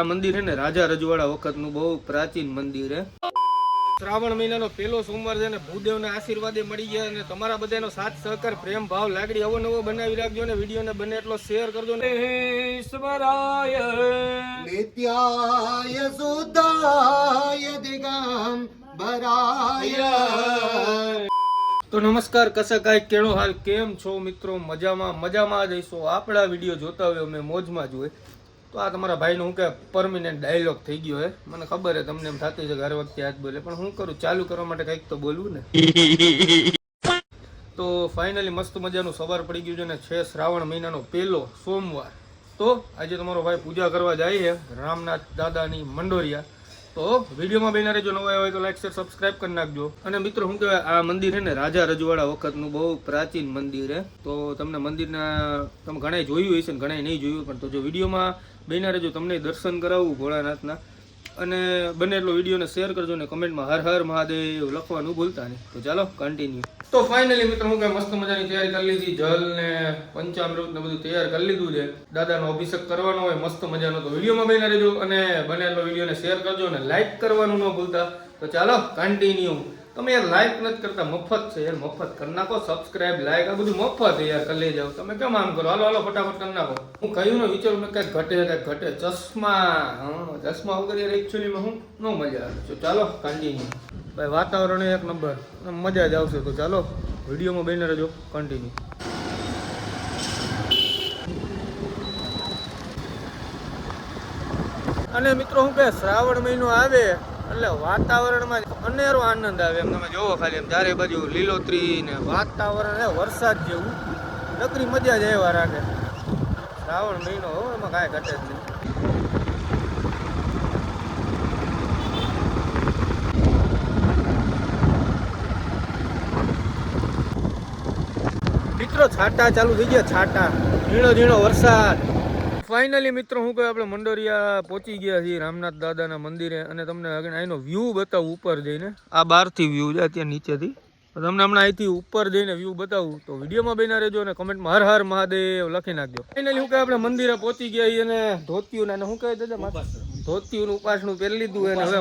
આ મંદિર છે ને રાજા રજવાડા વખતનું બહુ પ્રાચીન મંદિર છે. શ્રાવણ મહિનાનો પહેલો સોમવાર છે ને ભૂદેવના આશીર્વાદે મળી ગયા અને તમારા બધાનો સાથ સહકાર પ્રેમ ભાવ લાગણી અવનવો બનાવી રાખજો ને વિડીયોને બને એટલો શેર કરજો ને. ઈશ્વરાય નિત્યાય સુદાય દિગંબરાય. તો નમસ્કાર, કસા કાંઈ કેળો હાલ, કેમ છો મિત્રો? મજામાં જઈશો. આપણા વિડીયો જોતા હોય અમે મોજમાં જ હોય. તો આ તમારા ભાઈનો હું કે પરમિનન્ટ ડાયલોગ થઈ ગયો હે. મને ખબર હે તમને એમ થતી છે હર વખતે આ જ બોલે, પણ હું કરું, ચાલુ કરવા માટે કંઈક તો બોલવું ને. તો ફાઇનલી મસ્ત મજાનું સવાર પડી ગયું છે ને છે શ્રાવણ મહિનાનો પહેલો સોમવાર. તો આજે તમારો ભાઈ પૂજા કરવા જાય છે રામનાથ દાદાની મંડોરિયા. તો વિડીયોમાં બન્યા રહેજો. નવા હોય તો લાઈક શેર સબસ્ક્રાઇબ કરી નાખજો. અને મિત્રો શું કહેવાય, આ મંદિર છે ને રાજા રજવાડા વખતનું બહુ પ્રાચીન મંદિર છે. તો તમને મંદિરના તમે ઘણાય જોયું હશે ને ઘણાય નહીં જોયું, પણ તો જો વિડીયોમાં બન્યા રહેજો, તમને દર્શન કરાવવું ભોળાનાથના. અને બને એટલો વિડીયોને શેર કરજો ને કમેન્ટમાં હર હર મહાદેવ લખવાનું ભૂલતા નહીં. તો ચાલો કન્ટિન્યુ. તો ફાઇનલી મિત્રો હું કઈ મસ્ત મજાની તૈયારી કરી લીધી. જલ ને પંચામૃત ને બધું તૈયાર કરી લીધું છે. દાદાનો અભિષેક કરવાનો હોય મસ્ત મજાનો. તો વિડીયોમાં બન્યા રહેજો અને બને એટલો વિડીયોને શેર કરજો અને લાઈક કરવાનું ન ભૂલતા. તો ચાલો કન્ટિન્યુ. તમે યાર લાઈક નથી કરતા, મફત છે યાર, મફત કરી નાખો. સબસ્ક્રાઇબ લાઈક આ બધું મફત યાર, કરી લઈ જાઓ. તમે કેમ આમ કરો? હાલો ફટાફટ કરી નાખો. હું કહ્યું ને, વિચારું મેં કંઈક ઘટે. ચશ્મા વગર યાર એકચ્યુઅલીમાં હું ન મજા આવે. તો ચાલો કન્ટિન્યુ. ભાઈ વાતાવરણ એક નંબર, મજા જ આવશે. તો ચાલો વિડીયોમાં બને રહેજો કન્ટિન્યુ. અને મિત્રો હું કહે, શ્રાવણ મહિનો આવે એટલે વાતાવરણમાં અનેરો આનંદ આવે. એમ તમે જોવો ખાલી, એમ ચારે બાજુ લીલોતરી ને વાતાવરણ વરસાદ જેવું, નકરી મજા જ એવા રાખે. શ્રાવણ મહિનો હો, એમાં કાંઈ ઘટે જ નહીં. મિત્રો છાંટા ચાલુ થઈ ગયા, છાંટા, ઝીણો વરસાદ. ફાઇનલી મિત્રો હું કહે, આપણે મંડોરિયા પહોંચી ગયા છીએ રામનાથ દાદાના મંદિરે. અને તમને અહીંનો વ્યૂ બતાવું ઉપર જઈને. આ બહારથી વ્યૂ છે, ત્યાં નીચેથી તમને હમણાં અહીંથી ઉપર જઈને વ્યૂ બતાવું. તો વિડીયોમાં બન્યા રહેજો અને કમેન્ટમાં હર હર મહાદેવ લખી નાખજો. ફાઇનલી હું કહે, આપણે મંદિરે પહોંચી ગયા છીએ અને ધોતિયું ને શું કહે દાદા, ધોતિયું ઉપાસનું પહેરી લીધું અને હવે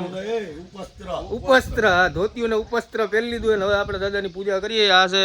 ઉપસ્ત્ર, હા ધોતિયું ને ઉપસ્ત્ર પહેરી લીધું અને હવે આપણે દાદાની પૂજા કરીએ. આ છે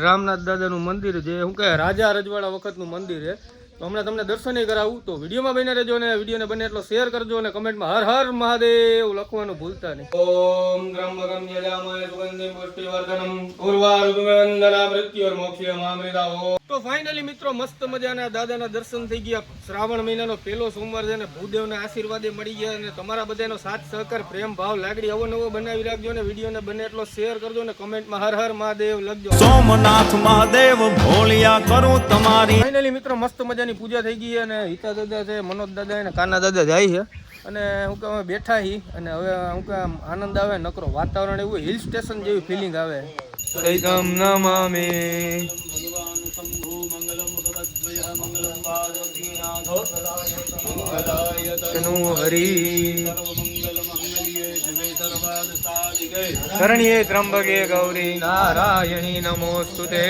રામનાથ દાદાનું મંદિર, જે શું કહે રાજા રજવાડા વખતનું મંદિર છે. તો હમણાં તમને દર્શન કરાવું. તો વિડીયોમાં બને રહેજો અને વિડીયોને બને એટલો શેર કરજો અને કમેન્ટમાં હર હર મહાદેવ લખવાનું ભૂલતા નહીં. ઓમ ત્રંબકમ યજામહે સુગંધિમ પુષ્ટિવર્ધનમ ઉર્વારુકમંદના મૃત્યુર્મોક્ષયમામૃતા. તો ફાઇનલી મિત્રો મસ્ત મજાના દાદાના દર્શન થઈ ગયા. શ્રાવણ મહિનાનો પહેલો સોમવાર છે ને ભૂદેવના આશીર્વાદે મળી ગયા. અને તમારા બધાનો સાથ સહકાર પ્રેમ ભાવ લાગણી અવનવો બનાવી રાખજો અને વિડીયોને બને એટલો શેર કરજો અને કમેન્ટમાં હર હર મહાદેવ લખજો. સોમનાથ મહાદેવ ભોલિયા કરું તમારી. ફાઇનલી મિત્રો મસ્ત મજાની પૂજા થઈ ગઈ અને હિતા દાદા છે, મનોજ દાદા અને કાના દાદા જાય છે. અને હું કે અમે બેઠા હી અને હવે હું કે આનંદ આવે નકરો. વાતાવરણ એવું હિલ સ્ટેશન જેવી ફિલિંગ આવે. સૈતમ નમામિ હરી શરણ્યે ત્રંબકે ગૌરી નારાયણી નમોસ્તુતે.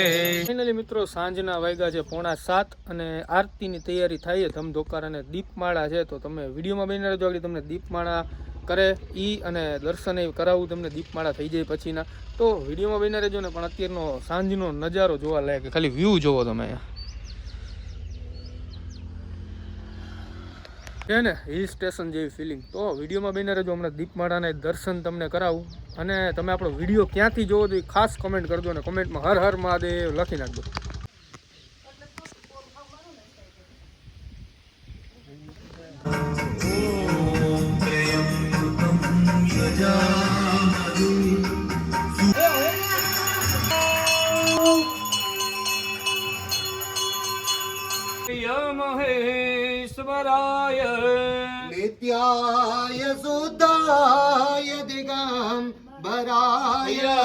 ફાઇનલી મિત્રો સાંજના વાગ્યા છે 6:45 અને આરતીની તૈયારી થાય છે ધમધોકાર અને દીપમાળા છે. તો તમે વિડીયોમાં બની રહેજો, આગળ તમને દીપમાળા કરે ઈ અને દર્શન કરાવું તમને દીપમાળા થઈ જાય પછીના. તો વિડીયોમાં બની રહેજો ને. પણ અત્યારનો સાંજનો નજારો જોવા લાયક, ખાલી વ્યૂ જોવો તમે છે ને, હિલ સ્ટેશન જેવી ફિલિંગ. તો વિડીયોમાં બની રહેજો, હમણાં દીપમાળાના દર્શન તમને કરાવું. અને તમે આપણો વિડીયો ક્યાંથી જોવો તો એ ખાસ કમેન્ટ કરજો અને કમેન્ટમાં હર હર મહાદેવ લખી નાખજો. મહેશ્વરાય નિત્યાય સુદાય દિગંબરાય.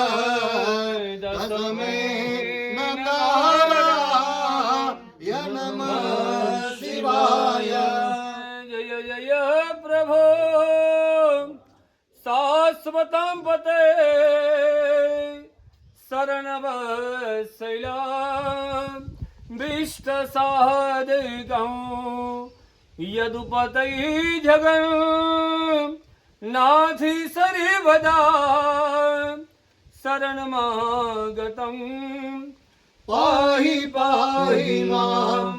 દસમે નકારાય નમઃ શિવાય. જય જય પ્રભો શાશ્વતમ પતે શરણવ શૈલા ભીષ્ટ સાધકં યદુપતૈ જગન નાથી સર્વદા શરણમાં ગતમ પાહી પાહી માં